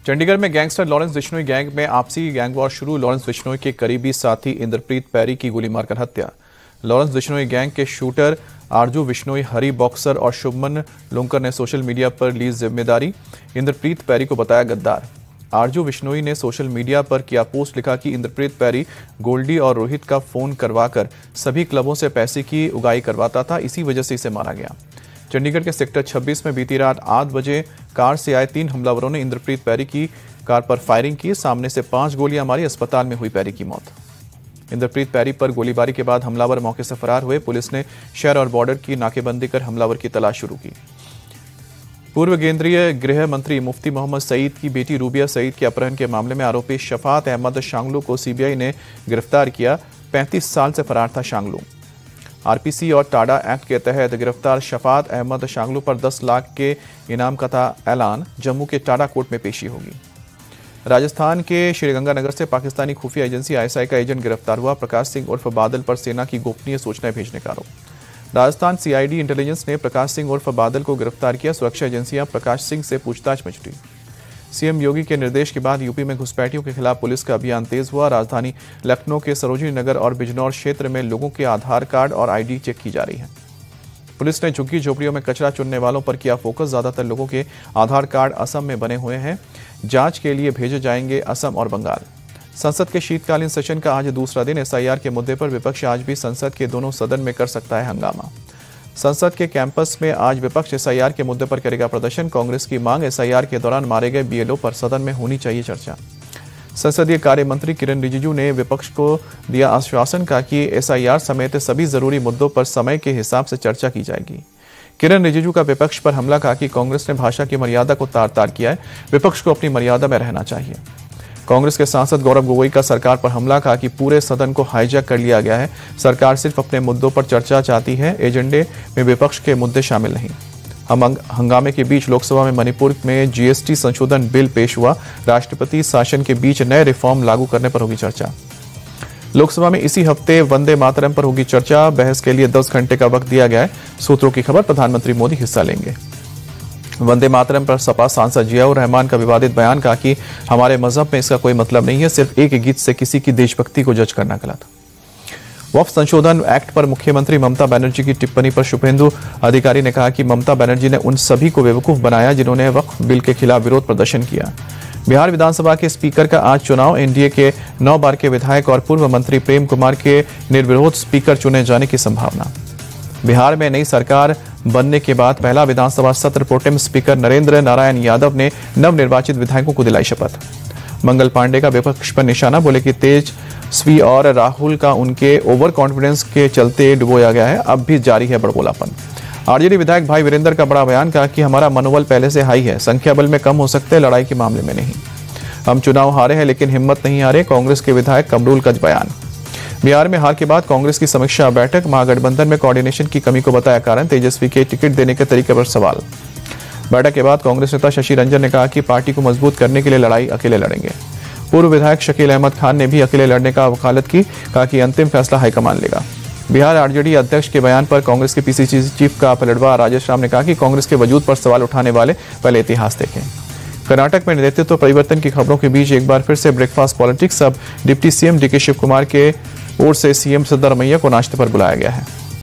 चंडीगढ़ में gangster Lawrence Bishnoi gang में आपसी गैंगवॉर शुरू। लॉरेंस बिश्नोई के करीबी साथी इंद्रप्रीत पैरी की गोली मारकर हत्या। लॉरेंस बिश्नोई गैंग के शूटर आरजू बिश्नोई, हरी बॉक्सर और शुभमन लोंकर ने सोशल मीडिया पर ली जिम्मेदारी। इंद्रप्रीत पैरी को बताया गद्दार। आरजू बिश्नोई ने सोशल मीडिया पर किया पोस्ट, लिखा कि इंद्रप्रीत पैरी गोल्डी और रोहित का फोन करवाकर सभी क्लबों से पैसे की उगाही करवाता था, इसी वजह से इसे मारा गया। चंडीगढ़ के सेक्टर 26 में बीती रात 8 बजे कार से आए 3 हमलावरों ने इंद्रप्रीत पैरी की कार पर फायरिंग की। सामने से 5 गोलियां मारी। अस्पताल में हुई पैरी की मौत। इंद्रप्रीत पैरी पर गोलीबारी के बाद हमलावर मौके से फरार हुए। पुलिस ने शहर और बॉर्डर की नाकेबंदी कर हमलावर की तलाश शुरू की। पूर्व केंद्रीय गृह मंत्री मुफ्ती मोहम्मद सईद की बेटी रूबिया सईद के अपहरण के मामले में आरोपी शफात अहमद शांगलू को सीबीआई ने गिरफ्तार किया। 35 साल से फरार था शांगलू। आरपीसी और टाडा एक्ट के तहत गिरफ्तार शफात अहमद शांगलू पर 10 लाख के इनाम का था ऐलान। जम्मू के टाडा कोर्ट में पेशी होगी। राजस्थान के श्रीगंगानगर से पाकिस्तानी खुफिया एजेंसी आईएसआई का एजेंट गिरफ्तार हुआ। प्रकाश सिंह उर्फ बादल पर सेना की गोपनीय सूचनाएं भेजने का आरोप। राजस्थान सीआईडी इंटेलिजेंस ने प्रकाश सिंह उर्फ बादल को गिरफ्तार किया। सुरक्षा एजेंसियां प्रकाश सिंह से पूछताछ में जुटी। सीएम योगी के निर्देश के बाद यूपी में घुसपैठियों के खिलाफ पुलिस का अभियान तेज हुआ। राजधानी लखनऊ के सरोजनी नगर और बिजनौर क्षेत्र में लोगों के आधार कार्ड और आईडी चेक की जा रही है। पुलिस ने झुग्गी झोपड़ियों में कचरा चुनने वालों पर किया फोकस। ज्यादातर लोगों के आधार कार्ड असम में बने हुए हैं। जांच के लिए भेजे जाएंगे असम और बंगाल। संसद के शीतकालीन सेशन का आज दूसरा दिन। एसआईआर के मुद्दे पर विपक्ष आज भी संसद के दोनों सदन में कर सकता है हंगामा। संसद के कैंपस में आज विपक्ष एसआईआर के मुद्दे पर करेगा प्रदर्शन। कांग्रेस की मांग, एसआईआर के दौरान मारे गए बीएलओ पर सदन में होनी चाहिए चर्चा। संसदीय कार्य मंत्री किरण रिजिजू ने विपक्ष को दिया आश्वासन का कि एसआईआर समेत सभी जरूरी मुद्दों पर समय के हिसाब से चर्चा की जाएगी। किरण रिजिजू का विपक्ष पर हमला, कहा कि कांग्रेस ने भाषा की मर्यादा को तार तार किया है। विपक्ष को अपनी मर्यादा में रहना चाहिए। कांग्रेस के सांसद गौरव गोगोई का सरकार पर हमला, कहा कि पूरे सदन को हाईजैक कर लिया गया है। सरकार सिर्फ अपने मुद्दों पर चर्चा चाहती है, एजेंडे में विपक्ष के मुद्दे शामिल नहीं। हंगामे के बीच लोकसभा में मणिपुर में जीएसटी संशोधन बिल पेश हुआ। राष्ट्रपति शासन के बीच नए रिफॉर्म लागू करने पर होगी चर्चा। लोकसभा में इसी हफ्ते वंदे मातरम पर होगी चर्चा। बहस के लिए 10 घंटे का वक्त दिया गया है। सूत्रों की खबर, प्रधानमंत्री मोदी हिस्सा लेंगे। वंदे मातरम पर सपा सांसद जियाउर रहमान का विवादित बयान, कहा कि हमारे मजहब में इसका कोई मतलब नहीं है। सिर्फ एक गीत से किसी की देशभक्ति को जज करना गलत। वक्फ संशोधन एक्ट पर मुख्यमंत्री ममता बनर्जी की टिप्पणी पर शुभेंदु अधिकारी ने कहा कि ममता बनर्जी ने उन सभी को बेवकूफ बनाया जिन्होंने वक्फ बिल के खिलाफ विरोध प्रदर्शन किया। बिहार विधानसभा के स्पीकर का आज चुनाव। एनडीए के 9 बार के विधायक और पूर्व मंत्री प्रेम कुमार के निर्विरोध स्पीकर चुने जाने की संभावना। बिहार में नई सरकार बनने के बाद पहला विधानसभा सत्र प्रोटेम स्पीकर नरेंद्र नारायण यादव ने नवनिर्वाचित विधायकों को दिलाई शपथ। मंगल पांडे का विपक्ष पर निशाना, बोले कि तेजस्वी और राहुल का उनके ओवर कॉन्फिडेंस के चलते डुबोया गया है, अब भी जारी है बड़बोलापन। आरजेडी विधायक भाई वीरेंद्र का बड़ा बयान, कहा कि हमारा मनोबल पहले से हाई है, संख्या बल में कम हो सकते हैं, लड़ाई के मामले में नहीं। हम चुनाव हारे हैं लेकिन हिम्मत नहीं हारे। कांग्रेस के विधायक कमरुल का बयान। बिहार में हार के बाद कांग्रेस की समीक्षा बैठक। महागठबंधन में कोऑर्डिनेशन की कमी को बताया कारण। तेजस्वी के टिकट देने के तरीके पर सवाल। बैठक के बाद कांग्रेस नेता शशि रंजन ने कहा कि पार्टी को मजबूत करने के लिए लड़ाई अकेले लड़ेंगे। पूर्व विधायक शकील अहमद खान ने भी अकेले लड़ने का वकालत की, कहा कि अंतिम फैसला हाईकमान लेगा। बिहार आरजेडी अध्यक्ष के बयान पर कांग्रेस के पीसीसी चीफ का पलटवार। राजेश राम ने कहा कि कांग्रेस के वजूद पर सवाल उठाने वाले पहले इतिहास देखें। कर्नाटक में नेतृत्व परिवर्तन की खबरों के बीच एक बार फिर से ब्रेकफास्ट पॉलिटिक्स। अब deputy CM D K Shiv Kumar के ओर से सीएम सिद्धरामैया को नाश्ते पर बुलाया गया है।